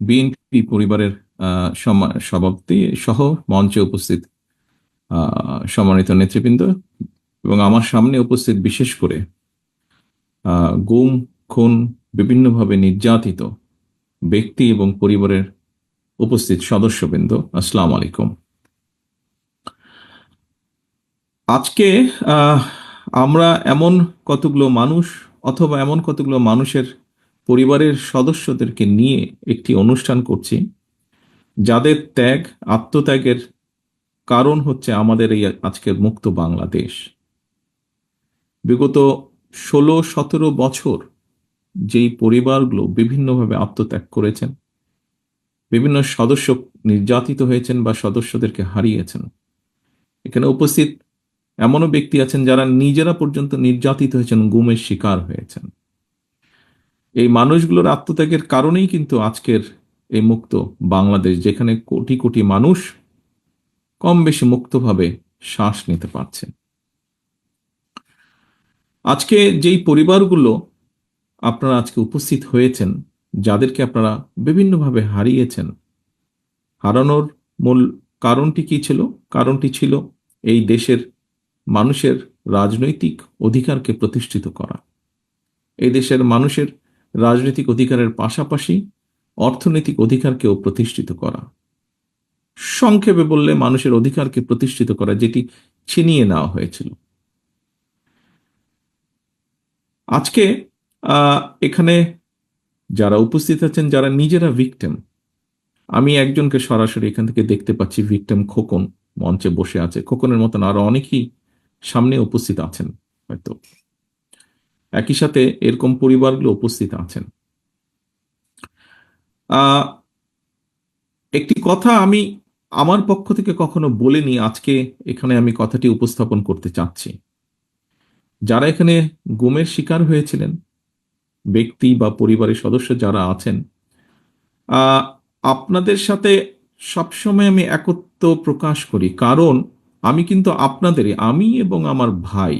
BNP পরিবারের সভাপতি সহ মঞ্চে উপস্থিত সম্মানিত নেতৃবৃন্দ এবং আমার সামনে উপস্থিত বিশেষ করে গুম, খুন, বিভিন্নভাবে নির্যাতিত ব্যক্তি এবং পরিবারের উপস্থিত সদস্যবৃন্দ, আসসালামু আলাইকুম। আজকে আহ, আমরা এমন কতগুলো মানুষ অথবা এমন কতগুলো মানুষের পরিবারের সদস্যদেরকে নিয়ে একটি অনুষ্ঠান করছি, যাদের ত্যাগ, আত্মত্যাগের কারণ হচ্ছে আমাদের এই আজকের মুক্ত বাংলাদেশ। বিগত 16-17 বছর যেই পরিবারগুলো বিভিন্নভাবে আত্মত্যাগ করেছেন, বিভিন্ন সদস্য নির্যাতিত হয়েছেন বা সদস্যদেরকে হারিয়েছেন, এখানে উপস্থিত এমনও ব্যক্তি আছেন যারা নিজেরা পর্যন্ত নির্যাতিত হয়েছেন, গুমের শিকার হয়েছেন। এই মানুষগুলোর আত্মত্যাগের কারণেই কিন্তু আজকের এই মুক্ত বাংলাদেশ, যেখানে কোটি কোটি মানুষ কম বেশি মুক্তভাবে শ্বাস নিতে পারছে। আজকে যেই পরিবারগুলো আপনারা আজকে উপস্থিত হয়েছেন, যাদেরকে আপনারা বিভিন্নভাবে হারিয়েছেন, হারানোর মূল কারণটি কি ছিল? কারণটি ছিল এই দেশের মানুষের রাজনৈতিক অধিকারকে প্রতিষ্ঠিত করা। এই দেশের মানুষের রাজনৈতিক অধিকারের পাশাপাশি অর্থনৈতিক অধিকারকেও প্রতিষ্ঠিত করা। সংক্ষেপে বললে মানুষের অধিকারকে প্রতিষ্ঠিত করা, যেটি ছিনিয়ে নেওয়া হয়েছিল। আজকে এখানে যারা উপস্থিত আছেন, যারা নিজেরা ভিকটিম, আমি একজনকে সরাসরি এখান থেকে দেখতে পাচ্ছি, ভিকটিম খোকন মঞ্চে বসে আছে। খোকনের মতন আরো অনেকেই সামনে উপস্থিত আছেন, হয়তো একই সাথে এরকম পরিবারগুলো উপস্থিত আছেন। একটি কথা আমি আমার পক্ষ থেকে কখনো বলিনি, আজকে এখানে আমি কথাটি উপস্থাপন করতে চাচ্ছি। যারা এখানে গুমের শিকার হয়েছিলেন, ব্যক্তি বা পরিবারের সদস্য যারা আছেন, আপনাদের সাথে সবসময় আমি একত্ব প্রকাশ করি, কারণ আমি কিন্তু আপনাদেরই, আমি এবং আমার ভাই,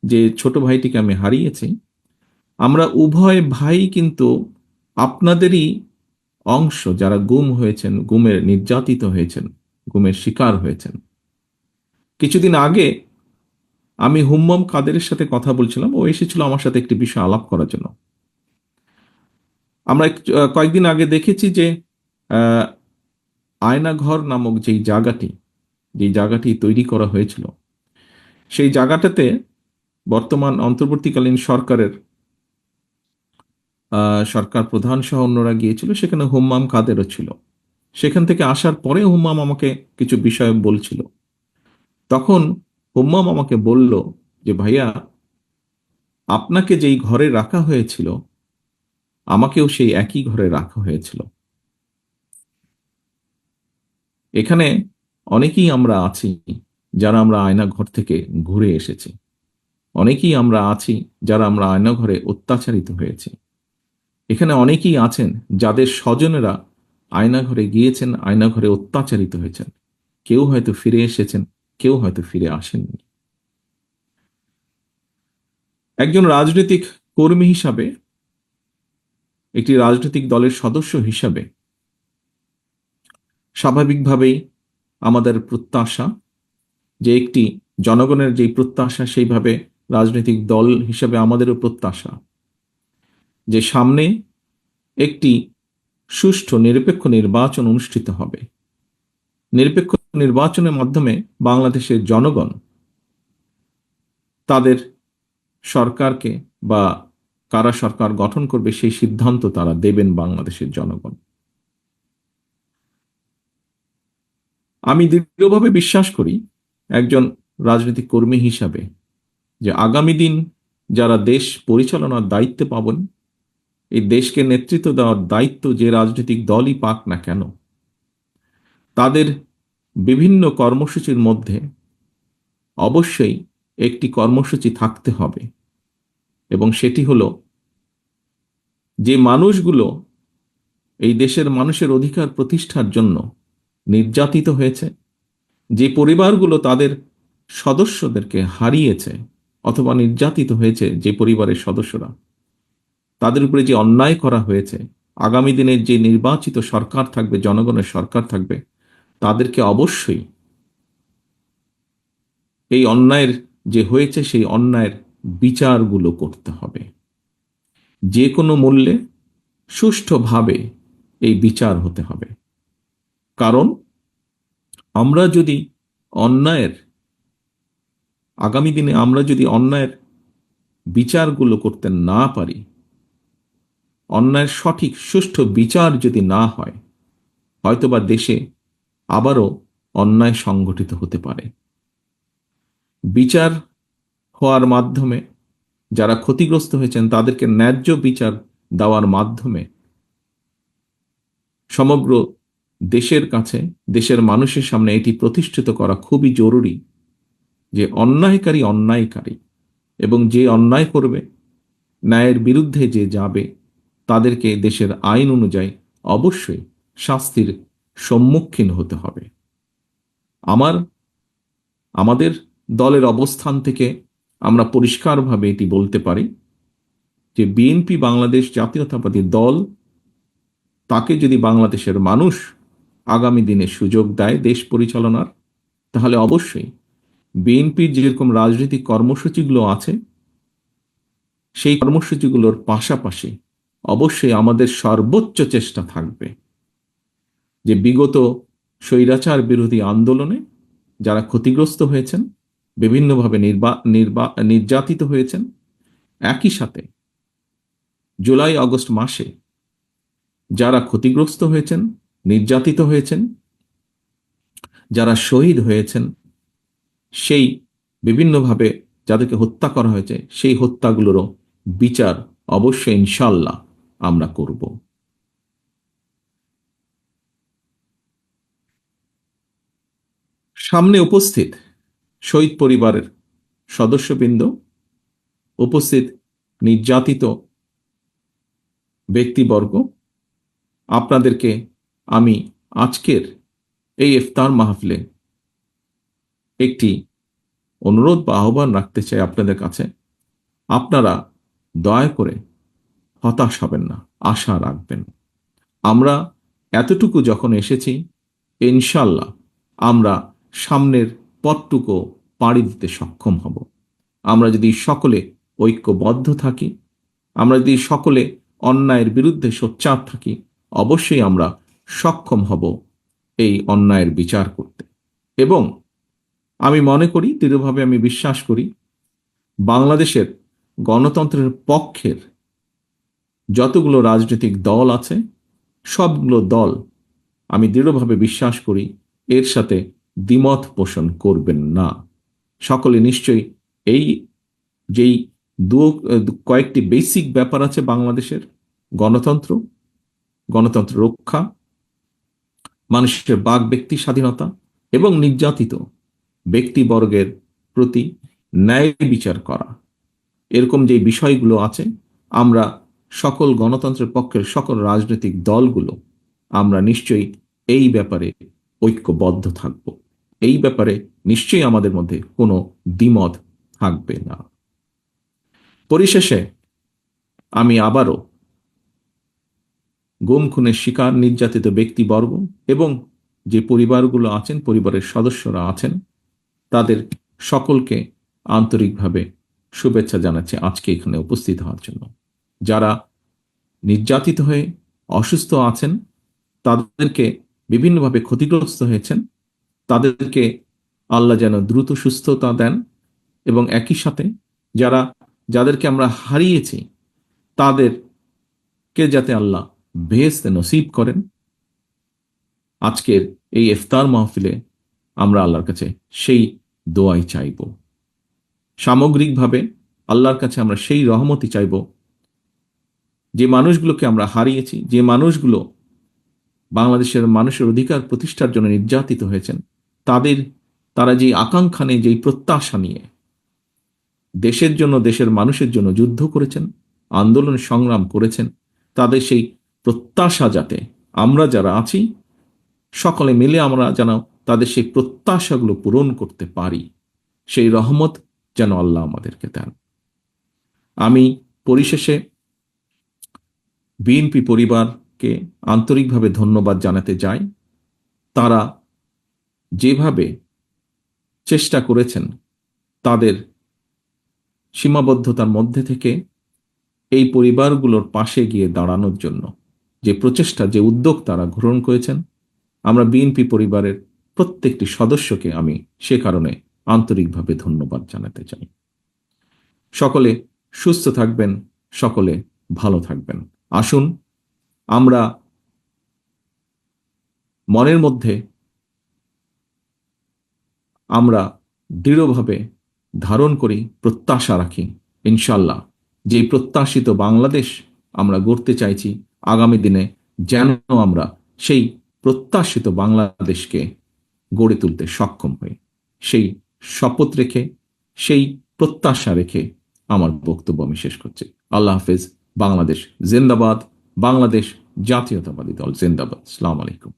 যে ছোট ভাইটিকে আমি হারিয়েছি, আমরা উভয় ভাই কিন্তু আপনাদেরই অংশ, যারা গুম হয়েছেন, গুমের নির্যাতিত হয়েছেন, গুমের শিকার হয়েছেন। কিছুদিন আগে আমি হুম্মম কাদেরের সাথে কথা বলছিলাম, ও এসেছিল আমার সাথে একটি বিষয় আলাপ করার জন্য। আমরা কয়েকদিন আগে দেখেছি যে আয়নাঘর নামক যেই জায়গাটি তৈরি করা হয়েছিল, সেই জায়গাটাতে বর্তমান অন্তর্বর্তীকালীন সরকার প্রধান সহ অন্যরা গিয়েছিল, সেখানে হুম্মাম কাদেরও ছিল। সেখান থেকে আসার পরে হুম্মাম আমাকে কিছু বিষয় বলছিল। তখন হুম্মাম আমাকে বলল যে, ভাইয়া, আপনাকে যেই ঘরে রাখা হয়েছিল, আমাকেও সেই একই ঘরে রাখা হয়েছিল। এখানে অনেকেই আমরা আছি যারা আমরা আয়না ঘর থেকে ঘুরে এসেছি। অনেকেই আমরা আছি যারা আমরা আয়না ঘরে অত্যাচারিত হয়েছি। এখানে অনেকেই আছেন যাদের স্বজনেরা আয়না ঘরে গিয়েছেন, আয়না ঘরে অত্যাচারিত হয়েছেন। কেউ হয়তো ফিরে এসেছেন, কেউ হয়তো ফিরে আসেননি। একজন রাজনৈতিক কর্মী হিসাবে, একটি রাজনৈতিক দলের সদস্য হিসাবে, স্বাভাবিকভাবেই আমাদের প্রত্যাশা যে একটি জনগণের যেই প্রত্যাশা, সেইভাবে রাজনৈতিক দল হিসাবে আমাদেরও প্রত্যাশা যে সামনে একটি সুষ্ঠু নিরপেক্ষ নির্বাচন অনুষ্ঠিত হবে। নিরপেক্ষ নির্বাচনের মাধ্যমে বাংলাদেশের জনগণ তাদের সরকারকে বা কারা সরকার গঠন করবে সেই সিদ্ধান্ত তারা দেবেন বাংলাদেশের জনগণ। আমি দৃঢ়ভাবে বিশ্বাস করি একজন রাজনৈতিক কর্মী হিসাবে যে আগামী দিন যারা দেশ পরিচালনার দায়িত্বে পাবেন, এই দেশকে নেতৃত্ব দেওয়ার দায়িত্ব যে রাজনৈতিক দলই পাক না কেন, তাদের বিভিন্ন কর্মসূচির মধ্যে অবশ্যই একটি কর্মসূচি থাকতে হবে, এবং সেটি হলো যে মানুষগুলো এই দেশের মানুষের অধিকার প্রতিষ্ঠার জন্য নির্যাতিত হয়েছে, যে পরিবারগুলো তাদের সদস্যদেরকে হারিয়েছে অথবা নির্যাতিত হয়েছে, যে পরিবারের সদস্যরা, তাদের উপরে যে অন্যায় করা হয়েছে, আগামী দিনের যে নির্বাচিত সরকার থাকবে, জনগণের সরকার থাকবে, তাদেরকে অবশ্যই এই অন্যায়ের যে হয়েছে সেই অন্যায়ের বিচারগুলো করতে হবে। যে কোনো মূল্যে সুষ্ঠুভাবে এই বিচার হতে হবে। কারণ আমরা যদি অন্যায়ের আগামী দিনে আমরা যদি অন্যায়ের বিচারগুলো করতে না পারি, অন্যায়ের সঠিক সুষ্ঠু বিচার যদি না হয়, হয়তোবা দেশে আবারও অন্যায় সংগঠিত হতে পারে। বিচার হওয়ার মাধ্যমে যারা ক্ষতিগ্রস্ত হয়েছেন তাদেরকে ন্যায্য বিচার দেওয়ার মাধ্যমে সমগ্র দেশের কাছে, দেশের মানুষের সামনে এটি প্রতিষ্ঠিত করা খুবই জরুরি যে অন্যায়কারী অন্যায়কারী, এবং যে অন্যায় করবে, ন্যায়ের বিরুদ্ধে যে যাবে, তাদেরকে দেশের আইন অনুযায়ী অবশ্যই শাস্তির সম্মুখীন হতে হবে। আমাদের দলের অবস্থান থেকে আমরা পরিষ্কারভাবে এটি বলতে পারি যে বিএনপি বাংলাদেশ জাতীয়তাবাদী দল, তাকে যদি বাংলাদেশের মানুষ আগামী দিনে সুযোগ দেয় দেশ পরিচালনার, তাহলে অবশ্যই বিএনপির যেরকম রাজনৈতিক কর্মসূচিগুলো আছে সেই কর্মসূচিগুলোর পাশাপাশি অবশ্যই আমাদের সর্বোচ্চ চেষ্টা থাকবে যে বিগত স্বৈরাচার বিরোধী আন্দোলনে যারা ক্ষতিগ্রস্ত হয়েছেন, বিভিন্নভাবে নির্যাতিত হয়েছেন, একই সাথে জুলাই আগস্ট মাসে যারা ক্ষতিগ্রস্ত হয়েছেন, নির্যাতিত হয়েছেন, যারা শহীদ হয়েছেন, সেই বিভিন্নভাবে যাদেরকে হত্যা করা হয়েছে সেই হত্যাগুলোরও বিচার অবশ্যই ইনশাল্লাহ আমরা করব। সামনে উপস্থিত শহীদ পরিবারের সদস্যবৃন্দ, উপস্থিত নির্যাতিত ব্যক্তিবর্গ, আপনাদেরকে আমি আজকের এই ইফতার মাহফিলে একটি অনুরোধ বা আহ্বান রাখতে চাই আপনাদের কাছে। আপনারা দয়া করে হতাশ হবেন না, আশা রাখবেন। আমরা এতটুকু যখন এসেছি, ইনশাল্লাহ আমরা সামনের পথটুকু পাড়ি দিতে সক্ষম হব। আমরা যদি সকলে ঐক্যবদ্ধ থাকি, আমরা যদি সকলে অন্যায়ের বিরুদ্ধে সোচ্চার থাকি, অবশ্যই আমরা সক্ষম হব এই অন্যায়ের বিচার করতে। এবং আমি মনে করি, দৃঢ়ভাবে আমি বিশ্বাস করি, বাংলাদেশের গণতন্ত্রের পক্ষের যতগুলো রাজনৈতিক দল আছে, সবগুলো দল আমি দৃঢ়ভাবে বিশ্বাস করি এর সাথে দ্বিমত পোষণ করবেন না। সকলে নিশ্চয়ই এই যেই কয়েকটি বেসিক ব্যাপার আছে বাংলাদেশের, গণতন্ত্র, গণতন্ত্র রক্ষা, মানুষের বাক ব্যক্তি স্বাধীনতা এবং নির্যাতিত ব্যক্তিবর্গের প্রতি ন্যায় বিচার করা, এরকম যে বিষয়গুলো আছে, আমরা সকল গণতন্ত্রের পক্ষের সকল রাজনৈতিক দলগুলো আমরা নিশ্চয়ই এই ব্যাপারে ঐক্যবদ্ধ থাকব। এই ব্যাপারে নিশ্চয়ই আমাদের মধ্যে কোনো দ্বিমত থাকবে না। পরিশেষে আমি আবারও গুম খুনের শিকার নির্যাতিত ব্যক্তিবর্গ এবং যে পরিবারগুলো আছেন, পরিবারের সদস্যরা আছেন, তাদের সকলকে আন্তরিকভাবে শুভেচ্ছা জানাচ্ছি আজকে এখানে উপস্থিত হওয়ার জন্য। যারা নির্যাতিত হয়ে অসুস্থ আছেন, তাদেরকে বিভিন্নভাবে ক্ষতিগ্রস্ত হয়েছেন, তাদেরকে আল্লাহ যেন দ্রুত সুস্থতা দেন, এবং একই সাথে যাদেরকে আমরা হারিয়েছি তাদেরকে যাতে আল্লাহ বেহেশতে নসিব করেন। আজকের এই ইফতার মাহফিলে আমরা আল্লাহর কাছে সেই দোয়াই চাইব। সামগ্রিকভাবে আল্লাহর কাছে আমরা সেই রহমতই চাইব, যে মানুষগুলোকে আমরা হারিয়েছি, যে মানুষগুলো বাংলাদেশের মানুষের অধিকার প্রতিষ্ঠার জন্য নির্যাতিত হয়েছেন, তারা যে আকাঙ্ক্ষা নিয়ে, যেই প্রত্যাশা নিয়ে দেশের জন্য, দেশের মানুষের জন্য যুদ্ধ করেছেন, আন্দোলন সংগ্রাম করেছেন, তাদের সেই প্রত্যাশা যাতে আমরা যারা আছি সকলে মিলে আমরা যেন তাদের সেই প্রত্যাশাগুলো পূরণ করতে পারি, সেই রহমত যেন আল্লাহ আমাদেরকে দেন। আমি পরিশেষে বিএনপি পরিবার পরিবারকে আন্তরিকভাবে ধন্যবাদ জানাতে চাই। তারা যেভাবে চেষ্টা করেছেন তাদের সীমাবদ্ধতার মধ্যে থেকে এই পরিবারগুলোর পাশে গিয়ে দাঁড়ানোর জন্য যে প্রচেষ্টা, যে উদ্যোগ তারা গ্রহণ করেছেন, আমরা বিএনপি পরিবারের প্রত্যেকটি সদস্যকে আমি সে কারণে আন্তরিকভাবে ধন্যবাদ জানাতে চাই। সকলে সুস্থ থাকবেন, সকলে ভালো থাকবেন। আসুন আমরা মনের মধ্যে আমরা দৃঢ়ভাবে ধারণ করি, প্রত্যাশা রাখি, ইনশাল্লাহ যে প্রত্যাশিত বাংলাদেশ আমরা গড়তে চাইছি আগামী দিনে, যেন আমরা সেই প্রত্যাশিত বাংলাদেশকে গড়ে তুলতে সক্ষম হই। সেই শপথ রেখে, সেই প্রত্যাশা রেখে আমার বক্তব্য আমি শেষ করছি। আল্লাহ হাফেজ। বাংলাদেশ জিন্দাবাদ। বাংলাদেশ জাতীয়তাবাদী দল জিন্দাবাদ। আসসালামু আলাইকুম।